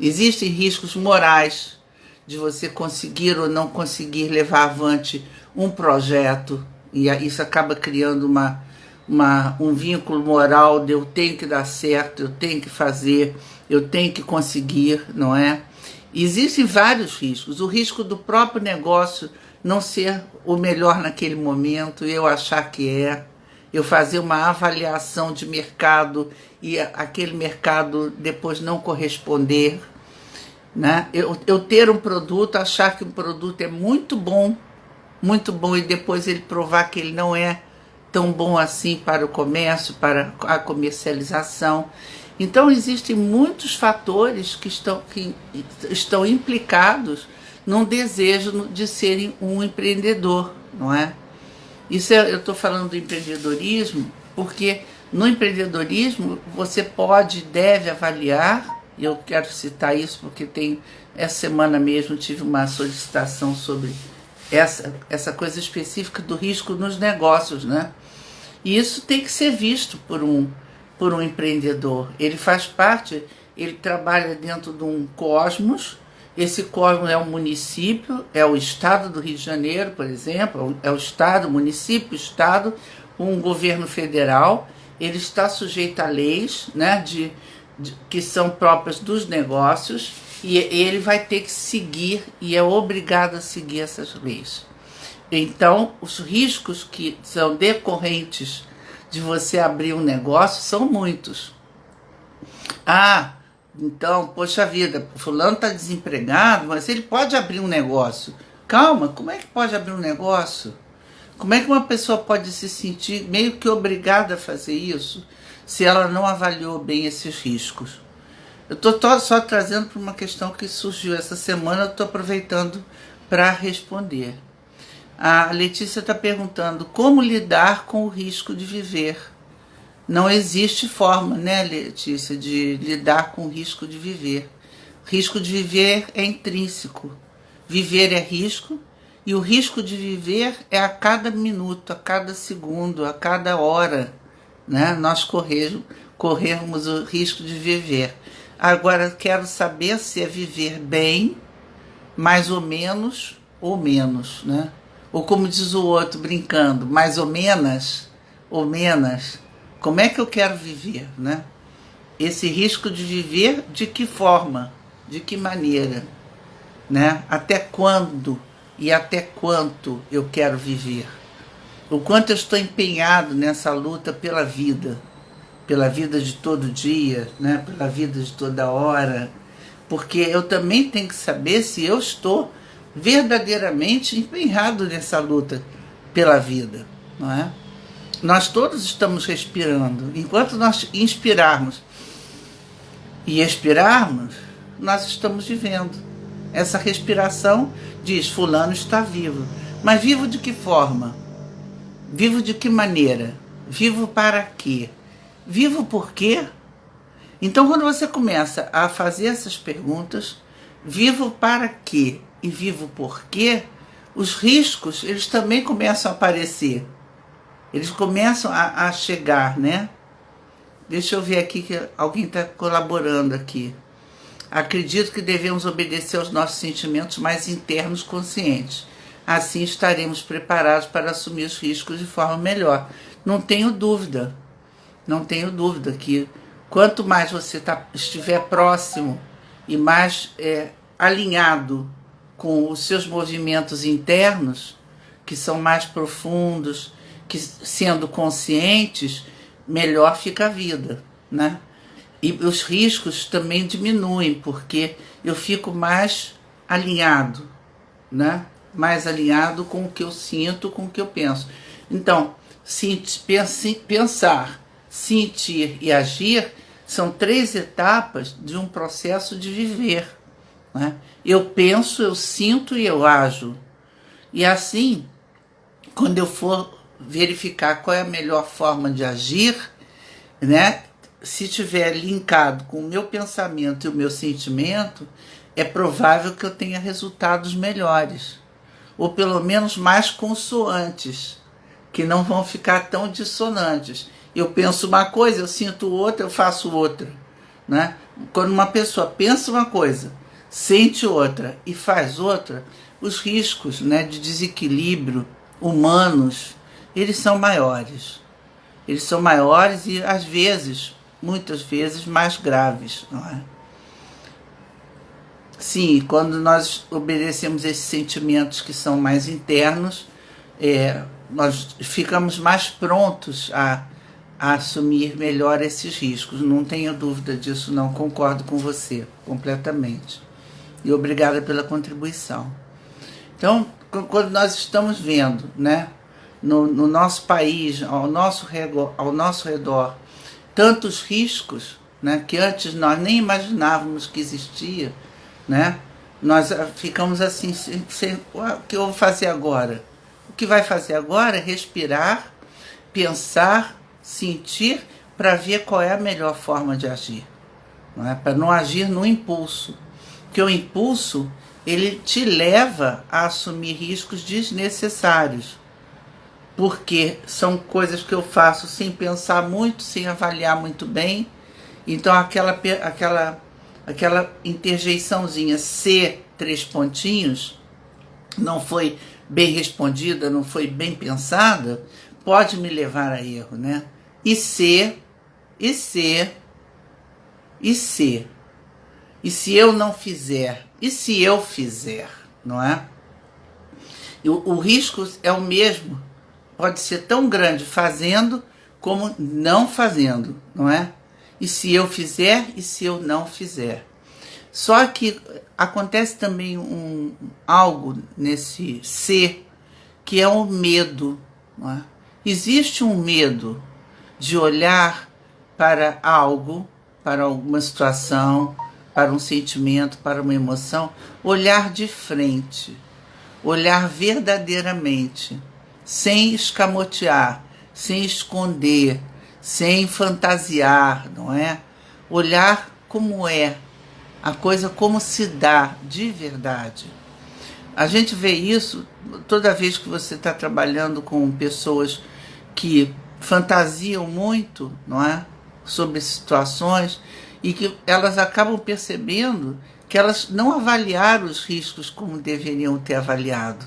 Existem riscos morais, de você conseguir ou não conseguir levar avante um projeto, e isso acaba criando um vínculo moral de eu tenho que dar certo, eu tenho que fazer, eu tenho que conseguir, não é? Existem vários riscos. O risco do próprio negócio não ser o melhor naquele momento, eu achar que é, eu fazer uma avaliação de mercado e aquele mercado depois não corresponder, né? Eu ter um produto, achar que o produto é muito bom e depois ele provar que ele não é tão bom assim para o comércio, para a comercialização. Então existem muitos fatores que estão implicados num desejo de serem um empreendedor, não é? Eu estou falando do empreendedorismo porque no empreendedorismo você pode e deve avaliar, e eu quero citar isso porque essa semana mesmo tive uma solicitação sobre essa coisa específica do risco nos negócios, né? E isso tem que ser visto por um empreendedor. Ele faz parte, ele trabalha dentro de um cosmos. Esse cosmos é um município, é o estado do Rio de Janeiro, por exemplo, é o estado, município, estado, um governo federal. Ele está sujeito a leis, né, que são próprias dos negócios, e ele vai ter que seguir, e é obrigado a seguir essas leis. Então, os riscos que são decorrentes de você abrir um negócio são muitos. Ah, então, poxa vida, fulano está desempregado, mas ele pode abrir um negócio. Calma, como é que pode abrir um negócio? Como é que uma pessoa pode se sentir meio que obrigada a fazer isso se ela não avaliou bem esses riscos? Eu estou só trazendo para uma questão que surgiu essa semana, eu estou aproveitando para responder. A Letícia está perguntando como lidar com o risco de viver. Não existe forma, né, Letícia, de lidar com o risco de viver. Risco de viver é intrínseco. Viver é risco, e o risco de viver é a cada minuto, a cada segundo, a cada hora, né? Nós corremos o risco de viver. Agora, quero saber se é viver bem, mais ou menos, né? Ou como diz o outro, brincando, mais ou menos, ou menos. Como é que eu quero viver, né? Esse risco de viver, de que forma? De que maneira? Né? Até quando e até quanto eu quero viver? O quanto eu estou empenhado nessa luta pela vida de todo dia, né? Pela vida de toda hora, porque eu também tenho que saber se eu estou verdadeiramente empenhado nessa luta pela vida, não é? Nós todos estamos respirando. Enquanto nós inspirarmos e expirarmos, nós estamos vivendo. Essa respiração diz, fulano está vivo. Mas vivo de que forma? Vivo de que maneira? Vivo para quê? Vivo por quê? Então, quando você começa a fazer essas perguntas, vivo para quê e vivo por quê, os riscos, eles também começam a aparecer. Eles começam a chegar, né? Deixa eu ver aqui que alguém está colaborando aqui. Acredito que devemos obedecer aos nossos sentimentos mais internos conscientes. Assim estaremos preparados para assumir os riscos de forma melhor. Não tenho dúvida que quanto mais você estiver próximo e mais alinhado com os seus movimentos internos, que são mais profundos, que sendo conscientes, melhor fica a vida, né? E os riscos também diminuem, porque eu fico mais alinhado, né? Mais alinhado com o que eu sinto, com o que eu penso. Então, pensar, sentir e agir são 3 etapas de um processo de viver, né? Eu penso, eu sinto e eu ajo. E assim, quando eu for verificar qual é a melhor forma de agir, né? Se estiver linkado com o meu pensamento e o meu sentimento, é provável que eu tenha resultados melhores, ou pelo menos mais consoantes, que não vão ficar tão dissonantes. Eu penso uma coisa, eu sinto outra, eu faço outra, né? Quando uma pessoa pensa uma coisa, sente outra e faz outra, os riscos, né, de desequilíbrio humanos, eles são maiores. Eles são maiores e, às vezes, muitas vezes, mais graves, não é? Sim, quando nós obedecemos esses sentimentos que são mais internos, nós ficamos mais prontos a assumir melhor esses riscos. Não tenho dúvida disso, não. Concordo com você completamente. E obrigada pela contribuição. Então, quando nós estamos vendo, né, no nosso país, ao nosso redor, tantos riscos, né, que antes nós nem imaginávamos que existia, né, nós ficamos assim, o que eu vou fazer agora? O que vai fazer agora é respirar, pensar, sentir, para ver qual é a melhor forma de agir, não é? Para não agir no impulso, porque o impulso, ele te leva a assumir riscos desnecessários, porque são coisas que eu faço sem pensar muito, sem avaliar muito bem. Então aquela aquela interjeiçãozinha C, 3 pontinhos, não foi bem respondida, não foi bem pensada, pode me levar a erro, né? E se, e se, e se. E se eu não fizer? E se eu fizer? Não é? E o risco é o mesmo. Pode ser tão grande fazendo como não fazendo, não é? E se eu fizer e se eu não fizer? Só que acontece também algo nesse ser, que é o medo. Não é? Existe um medo de olhar para algo, para alguma situação, para um sentimento, para uma emoção, olhar de frente, olhar verdadeiramente, sem escamotear, sem esconder, sem fantasiar, não é? Olhar como é, a coisa como se dá de verdade. A gente vê isso toda vez que você está trabalhando com pessoas que fantasiam muito, não é? Sobre situações, e que elas acabam percebendo que elas não avaliaram os riscos como deveriam ter avaliado,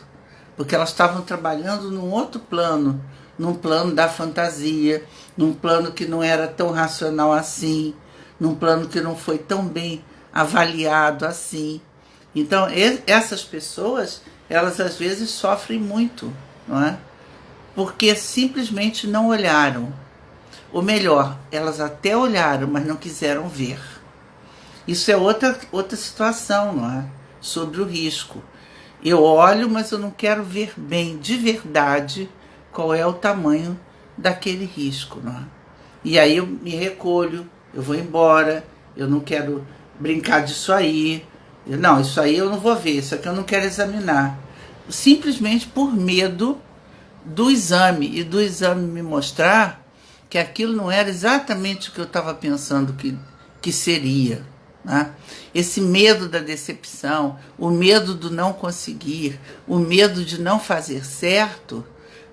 porque elas estavam trabalhando num outro plano, num plano da fantasia, num plano que não era tão racional assim, num plano que não foi tão bem avaliado assim. Então, essas pessoas, elas às vezes sofrem muito, não é? Porque simplesmente não olharam. Ou melhor, elas até olharam, mas não quiseram ver. Isso é outra situação, não é? Sobre o risco. Eu olho, mas eu não quero ver bem, de verdade, qual é o tamanho daquele risco, não é? E aí eu me recolho, eu vou embora, eu não quero brincar disso aí. Não, isso aí eu não vou ver, isso aqui eu não quero examinar. Simplesmente por medo do exame, e do exame me mostrar que aquilo não era exatamente o que eu estava pensando que seria. Né? Esse medo da decepção, o medo do não conseguir, o medo de não fazer certo,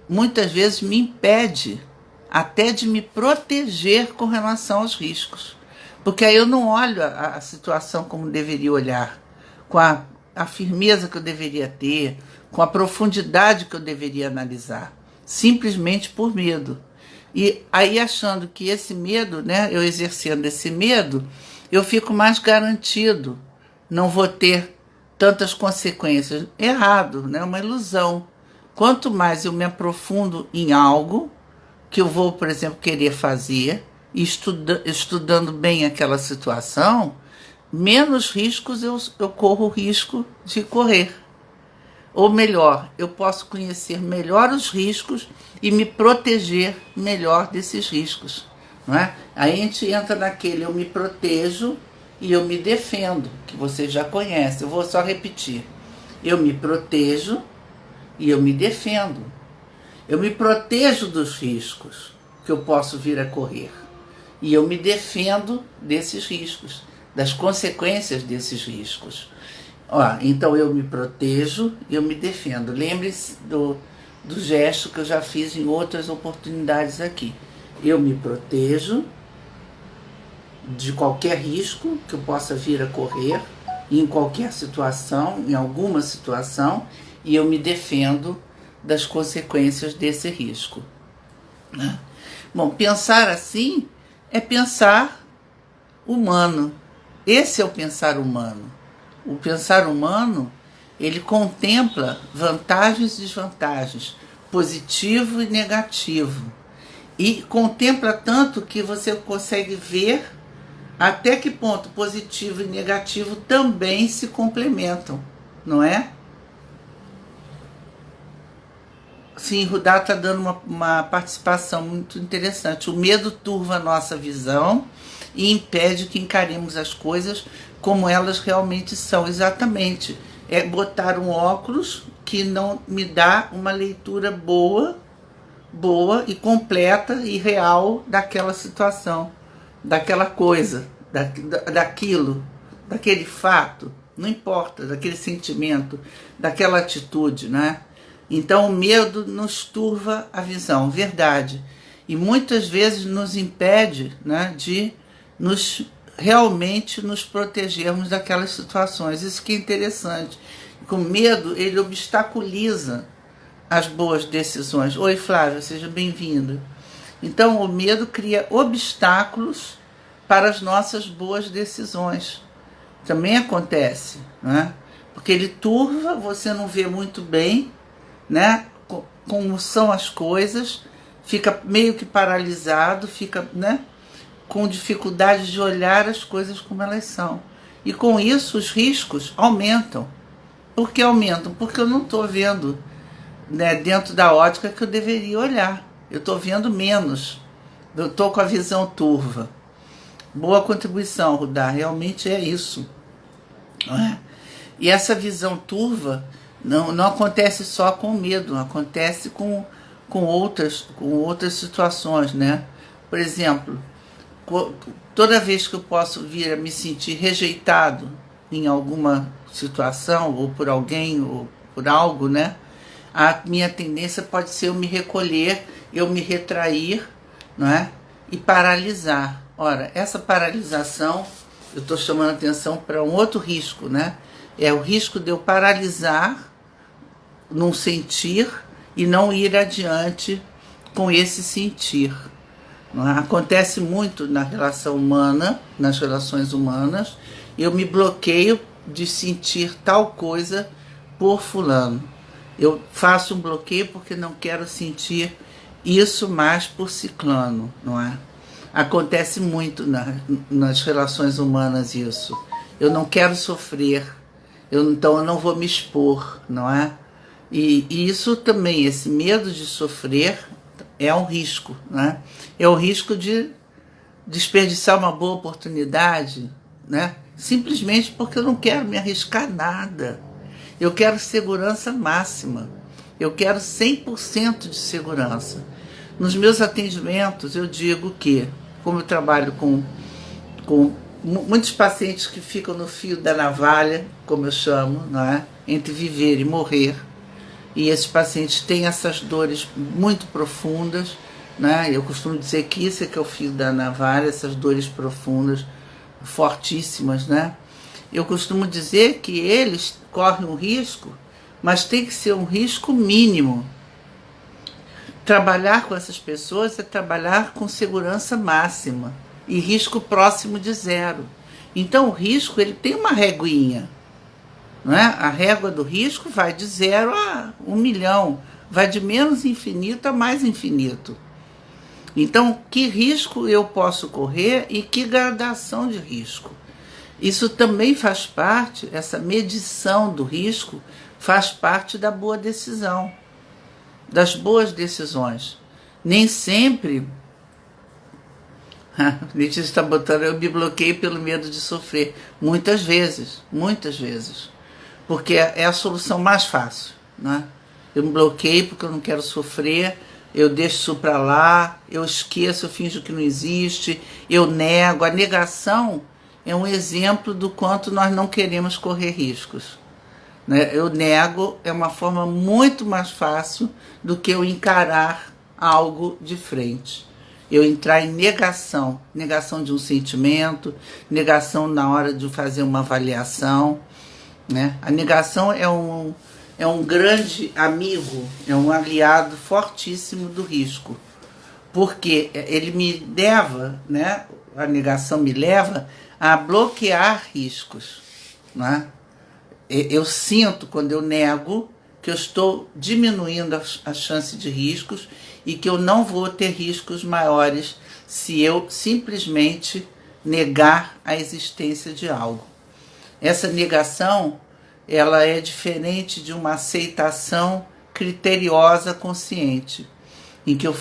muitas vezes me impede até de me proteger com relação aos riscos. Porque aí eu não olho a situação como deveria olhar, com a firmeza que eu deveria ter, com a profundidade que eu deveria analisar, simplesmente por medo. E aí achando que esse medo, né, eu exercendo esse medo, eu fico mais garantido, não vou ter tantas consequências. Errado, né, uma ilusão. Quanto mais eu me aprofundo em algo que eu vou, por exemplo, querer fazer, e estudando bem aquela situação, menos riscos eu corro o risco de correr. Ou melhor, eu posso conhecer melhor os riscos e me proteger melhor desses riscos. Não é? Aí a gente entra naquele eu me protejo e eu me defendo, que você já conhece. Eu vou só repetir. Eu me protejo e eu me defendo. Eu me protejo dos riscos que eu posso vir a correr. E eu me defendo desses riscos, das consequências desses riscos. Então eu me protejo e eu me defendo. Lembre-se do gesto que eu já fiz em outras oportunidades aqui. Eu me protejo de qualquer risco que eu possa vir a correr, em qualquer situação, em alguma situação, e eu me defendo das consequências desse risco. Né? Bom, pensar assim é pensar humano. Esse é o pensar humano. O pensar humano, ele contempla vantagens e desvantagens, positivo e negativo. E contempla tanto que você consegue ver até que ponto positivo e negativo também se complementam, não é? Sim, Rudá está dando uma participação muito interessante. O medo turva a nossa visão e impede que encaremos as coisas como elas realmente são. Exatamente. É botar um óculos que não me dá uma leitura boa e completa e real daquela situação, daquela coisa, daquilo, daquele fato, não importa, daquele sentimento, daquela atitude, né? Então o medo nos turva a visão, verdade. E muitas vezes nos impede, né, de nos realmente nos protegermos daquelas situações. Isso que é interessante. Com medo, ele obstaculiza as boas decisões. Oi, Flávia, seja bem-vinda. Então, o medo cria obstáculos para as nossas boas decisões. Também acontece, né? Porque ele turva, você não vê muito bem, né? Como são as coisas, fica meio que paralisado, fica, né? Com dificuldade de olhar as coisas como elas são. E com isso os riscos aumentam. Por que aumentam? Porque eu não estou vendo, né, dentro da ótica que eu deveria olhar. Eu estou vendo menos. Eu estou com a visão turva. Boa contribuição, Rudá. Realmente é isso. Não é? E essa visão turva não acontece só com medo, acontece com outras situações, né? Por exemplo, toda vez que eu posso vir a me sentir rejeitado em alguma situação, ou por alguém, ou por algo, né? A minha tendência pode ser eu me recolher, eu me retrair, não é? E paralisar. Ora, essa paralisação, eu estou chamando a atenção para um outro risco, né? É o risco de eu paralisar, não sentir e não ir adiante com esse sentir. Não é? Acontece muito na relação humana, nas relações humanas, eu me bloqueio de sentir tal coisa por fulano. Eu faço um bloqueio porque não quero sentir isso mais por ciclano, não é? Acontece muito nas relações humanas isso. Eu não quero sofrer, então eu não vou me expor, não é? E isso também, esse medo de sofrer é um risco, né? É o risco de desperdiçar uma boa oportunidade, né? Simplesmente porque eu não quero me arriscar nada. Eu quero segurança máxima. Eu quero 100% de segurança. Nos meus atendimentos eu digo que, como eu trabalho com muitos pacientes que ficam no fio da navalha, como eu chamo, não é? Entre viver e morrer, e esses pacientes têm essas dores muito profundas, né? Eu costumo dizer que isso é que é o fio da navalha, essas dores profundas, fortíssimas, né? Eu costumo dizer que eles correm um risco, mas tem que ser um risco mínimo. Trabalhar com essas pessoas é trabalhar com segurança máxima e risco próximo de zero. Então o risco, ele tem uma reguinha, não é? A régua do risco vai de 0 a 1 milhão, vai de menos infinito a mais infinito. Então, que risco eu posso correr e que gradação de risco? Isso também faz parte, essa medição do risco faz parte da boa decisão, das boas decisões. Nem sempre, Letícia está botando, eu me bloqueio pelo medo de sofrer. Muitas vezes, porque é a solução mais fácil, né? Eu me bloqueio porque eu não quero sofrer, eu deixo isso para lá, eu esqueço, eu finjo que não existe, eu nego. A negação é um exemplo do quanto nós não queremos correr riscos, né? Eu nego, é uma forma muito mais fácil do que eu encarar algo de frente. Eu entrar em negação de um sentimento, negação na hora de fazer uma avaliação, né? A negação é um grande amigo, é um aliado fortíssimo do risco, porque ele me leva, né? A negação me leva a bloquear riscos, né? Eu sinto, quando eu nego, que eu estou diminuindo a chance de riscos e que eu não vou ter riscos maiores se eu simplesmente negar a existência de algo. Essa negação, ela é diferente de uma aceitação criteriosa consciente, em que eu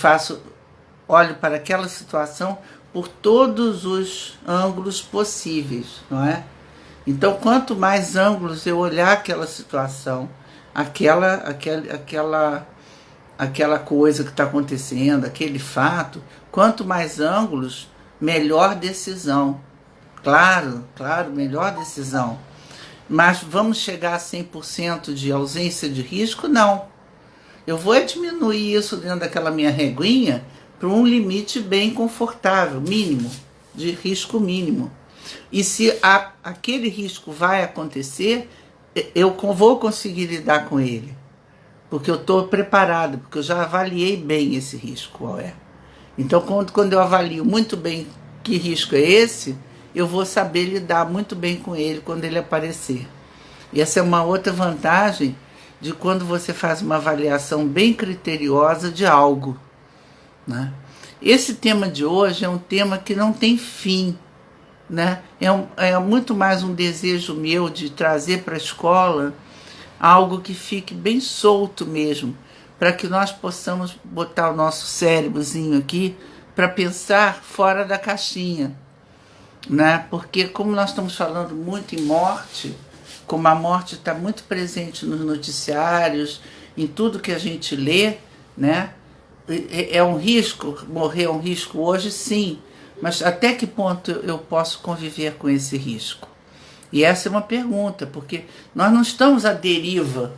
olho para aquela situação por todos os ângulos possíveis, não é? Então, quanto mais ângulos eu olhar aquela situação, aquela coisa que está acontecendo, aquele fato, quanto mais ângulos, melhor decisão. Claro, melhor decisão. Mas vamos chegar a 100% de ausência de risco? Não. Eu vou diminuir isso dentro daquela minha reguinha para um limite bem confortável, mínimo, de risco mínimo. E se aquele risco vai acontecer, eu vou conseguir lidar com ele. Porque eu estou preparado, porque eu já avaliei bem esse risco, qual é. Então, quando eu avalio muito bem que risco é esse, eu vou saber lidar muito bem com ele quando ele aparecer. E essa é uma outra vantagem de quando você faz uma avaliação bem criteriosa de algo, né? Esse tema de hoje é um tema que não tem fim, né? É muito mais um desejo meu de trazer para a escola algo que fique bem solto mesmo, para que nós possamos botar o nosso cérebrozinho aqui para pensar fora da caixinha, né? Porque como nós estamos falando muito em morte, como a morte está muito presente nos noticiários, em tudo que a gente lê, né? É um risco, morrer é um risco hoje, sim, mas até que ponto eu posso conviver com esse risco? E essa é uma pergunta, porque nós não estamos à deriva,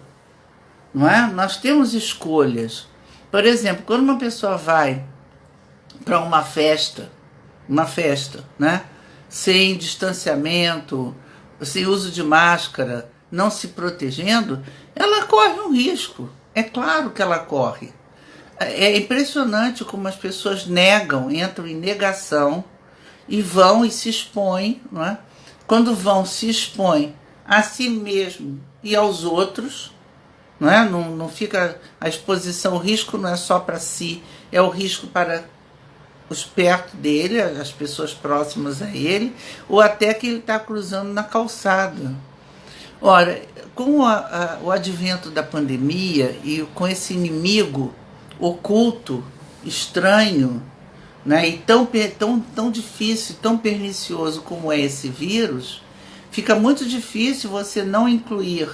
não é? Nós temos escolhas. Por exemplo, quando uma pessoa vai para uma festa, né? Sem distanciamento, sem uso de máscara, não se protegendo, ela corre um risco. É claro que ela corre. É impressionante como as pessoas negam, entram em negação e vão e se expõem, não é? Quando se expõem a si mesmo e aos outros, não é? Não fica a exposição, o risco não é só para si, é o risco para os perto dele, as pessoas próximas a ele, ou até que ele está cruzando na calçada. Ora, com o advento da pandemia e com esse inimigo oculto, estranho, né, e tão difícil, tão pernicioso como é esse vírus, fica muito difícil você não incluir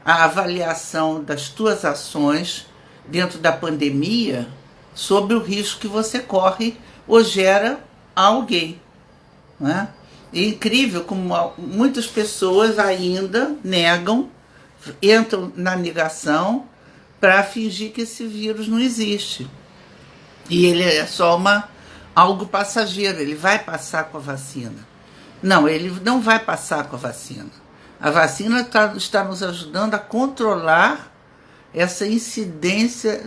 a avaliação das tuas ações dentro da pandemia sobre o risco que você corre ou gera a alguém, né? É incrível como muitas pessoas ainda negam, entram na negação para fingir que esse vírus não existe. E ele é só algo passageiro, ele vai passar com a vacina. Não, ele não vai passar com a vacina. A vacina está nos ajudando a controlar essa incidência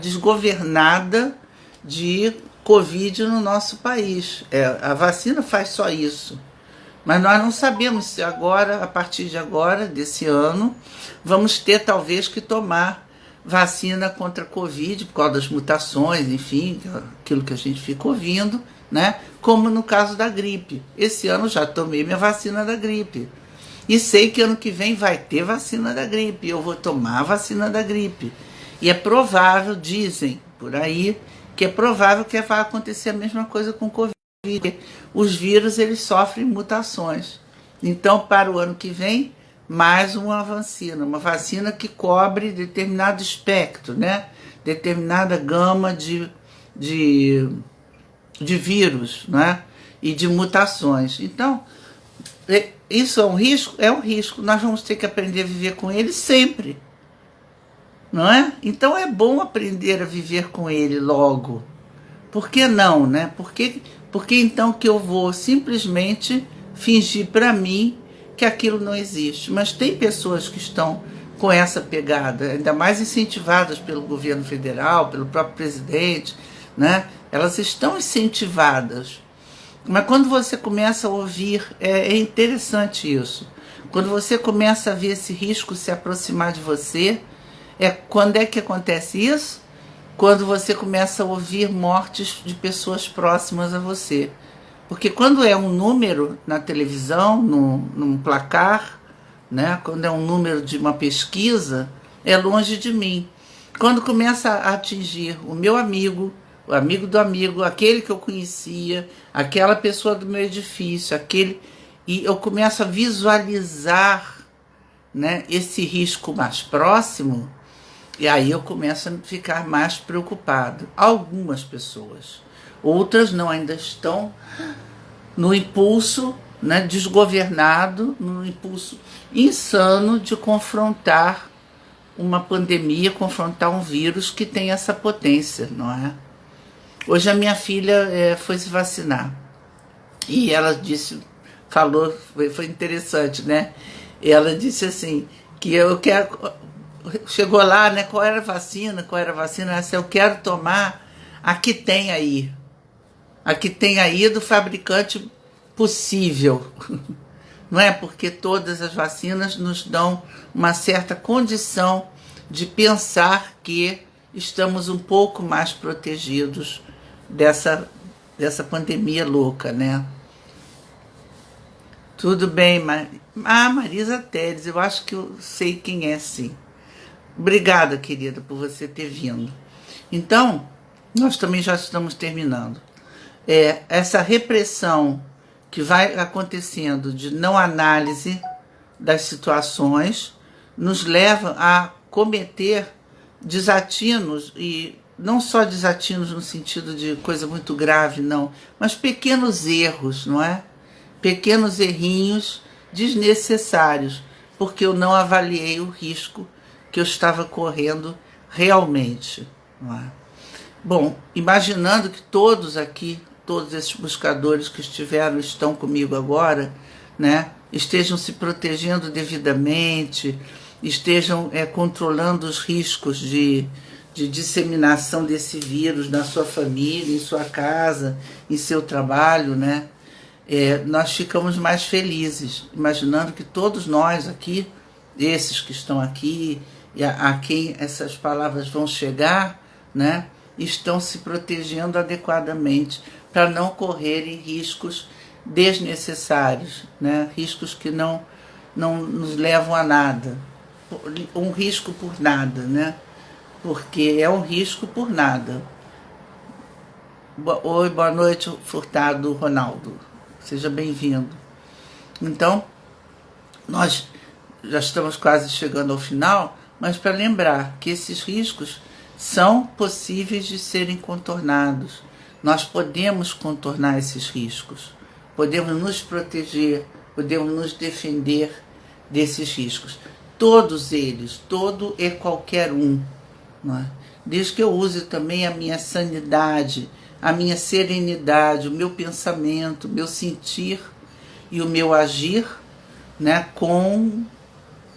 desgovernada de Covid no nosso país. A vacina faz só isso. Mas nós não sabemos se agora, a partir de agora, desse ano, vamos ter talvez que tomar vacina contra a Covid, por causa das mutações, enfim, aquilo que a gente fica ouvindo, né? Como no caso da gripe. Esse ano já tomei minha vacina da gripe. E sei que ano que vem vai ter vacina da gripe. Eu vou tomar a vacina da gripe. E é provável, dizem por aí, que é provável que vai acontecer a mesma coisa com o Covid. Os vírus, eles sofrem mutações. Então, para o ano que vem, mais uma vacina que cobre determinado espectro, né? Determinada gama de vírus, né? E de mutações. Então, isso é um risco? É um risco. Nós vamos ter que aprender a viver com ele sempre, não é? Então é bom aprender a viver com ele logo. Por que não, né? Por que então que eu vou simplesmente fingir para mim que aquilo não existe? Mas tem pessoas que estão com essa pegada, ainda mais incentivadas pelo governo federal, pelo próprio presidente, né? Elas estão incentivadas. Mas quando você começa a ouvir, é interessante isso. Quando você começa a ver esse risco se aproximar de você, quando é que acontece isso? Quando você começa a ouvir mortes de pessoas próximas a você. Porque quando é um número na televisão, num placar, né? Quando é um número de uma pesquisa, é longe de mim. Quando começa a atingir o meu amigo, o amigo do amigo, aquele que eu conhecia, aquela pessoa do meu edifício, e eu começo a visualizar, né, esse risco mais próximo, e aí eu começo a ficar mais preocupado. Algumas pessoas, outras não, ainda estão no impulso, né, desgovernado, no impulso insano de confrontar uma pandemia, confrontar um vírus que tem essa potência, não é? Hoje a minha filha foi se vacinar e ela disse falou, foi interessante, né? Ela disse assim, que eu quero... Chegou lá, né? Qual era a vacina? Qual era a vacina? Ela disse, eu quero tomar a que tem aí. A que tem aí do fabricante possível. Não é? Porque todas as vacinas nos dão uma certa condição de pensar que estamos um pouco mais protegidos dessa pandemia louca, né? Tudo bem, Marisa Teres, eu acho que eu sei quem é, sim. Obrigada, querida, por você ter vindo. Então, nós também já estamos terminando. Essa repressão que vai acontecendo de não análise das situações nos leva a cometer desatinos, e não só desatinos no sentido de coisa muito grave, não, mas pequenos erros, não é? Pequenos errinhos desnecessários, porque eu não avaliei o risco que eu estava correndo realmente, não é? Bom, imaginando que todos aqui, todos esses buscadores que estão comigo agora, né, estejam se protegendo devidamente, estejam controlando os riscos de disseminação desse vírus na sua família, em sua casa, em seu trabalho, né? Nós ficamos mais felizes, imaginando que todos nós aqui, esses que estão aqui, e a quem essas palavras vão chegar, né, estão se protegendo adequadamente para não correrem riscos desnecessários, né, riscos que não nos levam a nada. Um risco por nada, né? Porque é um risco por nada. Oi, boa noite, Furtado Ronaldo. Seja bem-vindo. Então, nós já estamos quase chegando ao final, mas para lembrar que esses riscos são possíveis de serem contornados. Nós podemos contornar esses riscos. Podemos nos proteger, podemos nos defender desses riscos. Todos eles, todo e qualquer um. Não é? Desde que eu use também a minha sanidade, a minha serenidade, o meu pensamento, o meu sentir e o meu agir, né, com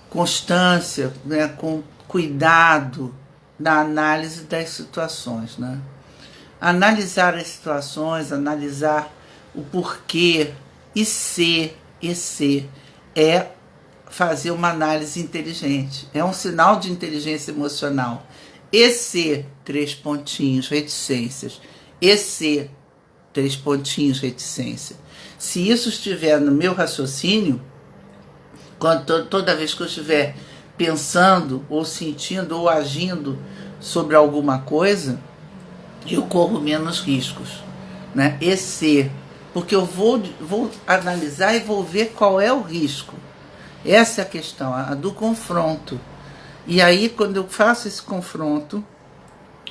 constância, né, com cuidado na análise das situações. Né? Analisar as situações, analisar o porquê e se é fazer uma análise inteligente. É um sinal de inteligência emocional. E se, 3 pontinhos, reticências. E se, 3 pontinhos, reticência. Se isso estiver no meu raciocínio, toda vez que eu estiver pensando, ou sentindo, ou agindo sobre alguma coisa, eu corro menos riscos. Né? E se, porque eu vou analisar e vou ver qual é o risco. Essa é a questão, a do confronto. E aí, quando eu faço esse confronto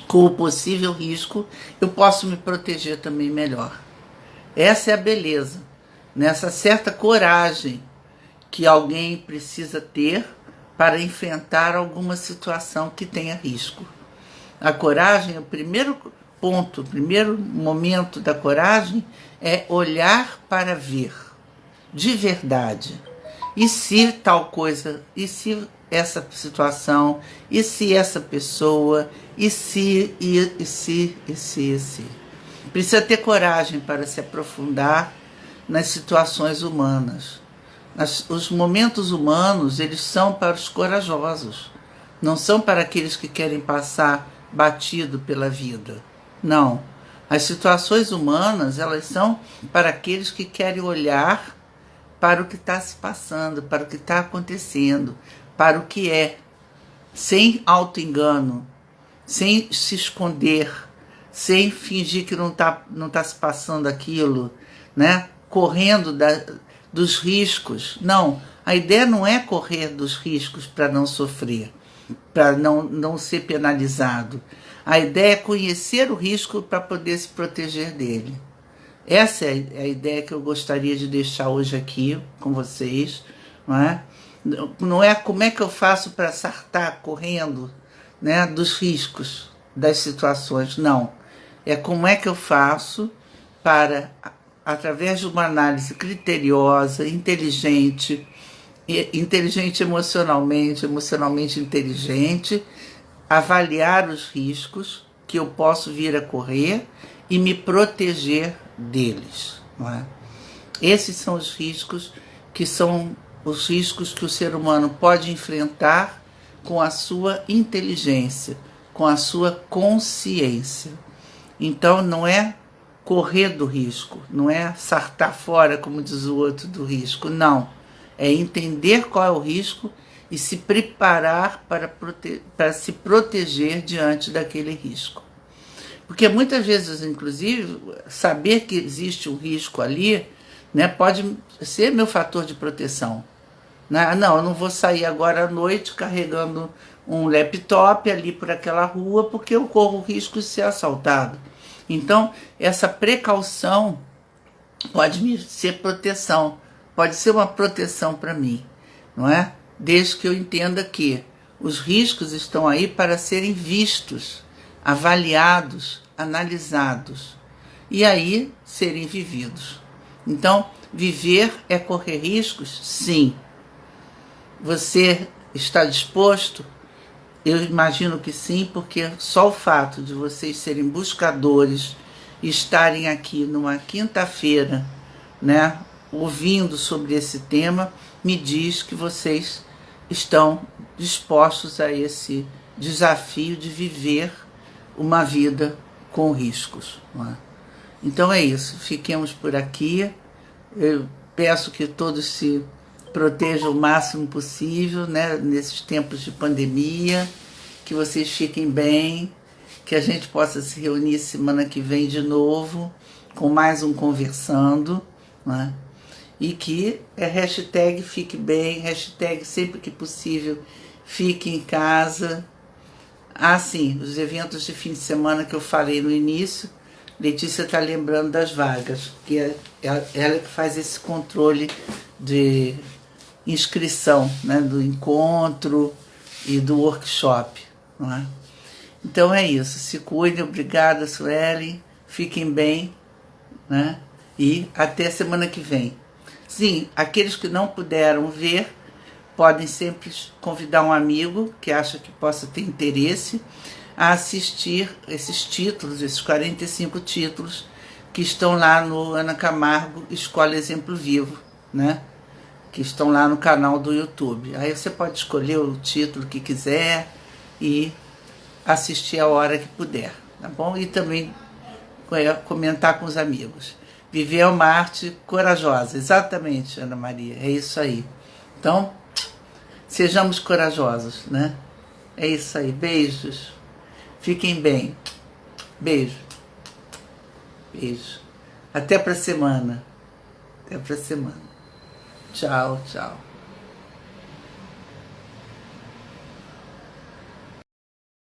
com o possível risco, eu posso me proteger também melhor. Essa é a beleza, nessa certa coragem que alguém precisa ter para enfrentar alguma situação que tenha risco. A coragem, o primeiro ponto, o primeiro momento da coragem é olhar para ver, de verdade. E se tal coisa, e se essa situação, e se essa pessoa, e se. Precisa ter coragem para se aprofundar nas situações humanas. Os momentos humanos, eles são para os corajosos, não são para aqueles que querem passar batido pela vida. Não. As situações humanas, elas são para aqueles que querem olhar para o que está se passando, para o que está acontecendo, para o que é, sem auto-engano, sem se esconder, sem fingir que não tá se passando aquilo, né? Correndo dos riscos. Não, a ideia não é correr dos riscos para não sofrer, para não ser penalizado. A ideia é conhecer o risco para poder se proteger dele. Essa é a ideia que eu gostaria de deixar hoje aqui com vocês, não é? Não é como é que eu faço para sartar correndo, né, dos riscos das situações, não. É como é que eu faço para através de uma análise criteriosa, inteligente, inteligente emocionalmente, emocionalmente inteligente, avaliar os riscos que eu posso vir a correr e me proteger deles. Não é? Esses são os riscos que são os riscos que o ser humano pode enfrentar com a sua inteligência, com a sua consciência. Então não é correr do risco, não é saltar fora, como diz o outro, do risco, não. É entender qual é o risco e se preparar para se proteger diante daquele risco. Porque muitas vezes, inclusive, saber que existe um risco ali, né, pode ser meu fator de proteção. Né? Não, eu não vou sair agora à noite carregando um laptop ali por aquela rua porque eu corro o risco de ser assaltado. Então, essa precaução pode me ser proteção, pode ser uma proteção para mim, não é? Desde que eu entenda que os riscos estão aí para serem vistos, avaliados, analisados e aí serem vividos. Então, viver é correr riscos? Sim. Você está disposto? Eu imagino que sim, porque só o fato de vocês serem buscadores e estarem aqui numa quinta-feira, né, ouvindo sobre esse tema, me diz que vocês estão dispostos a esse desafio de viver uma vida com riscos. Não é? Então é isso, fiquemos por aqui. Eu peço que todos se protejam o máximo possível, né, nesses tempos de pandemia, que vocês fiquem bem, que a gente possa se reunir semana que vem de novo, com mais um Conversando, né? E que é hashtag fique bem, hashtag sempre que possível fique em casa. Ah, sim, os eventos de fim de semana que eu falei no início, Letícia está lembrando das vagas, que é ela que faz esse controle de inscrição, né, do encontro e do workshop. Não é? Então é isso, se cuidem, obrigada, Suelen, fiquem bem, né? E até semana que vem. Sim, aqueles que não puderam ver, podem sempre convidar um amigo que acha que possa ter interesse a assistir esses títulos, esses 45 títulos que estão lá no Ana Camargo Escola Exemplo Vivo, né? Que estão lá no canal do YouTube. Aí você pode escolher o título que quiser e assistir a hora que puder, tá bom? E também comentar com os amigos. Viver é uma arte corajosa, exatamente, Ana Maria, é isso aí. Então, sejamos corajosos, né? É isso aí, beijos, fiquem bem, beijo, beijo. Até pra semana, tchau, tchau.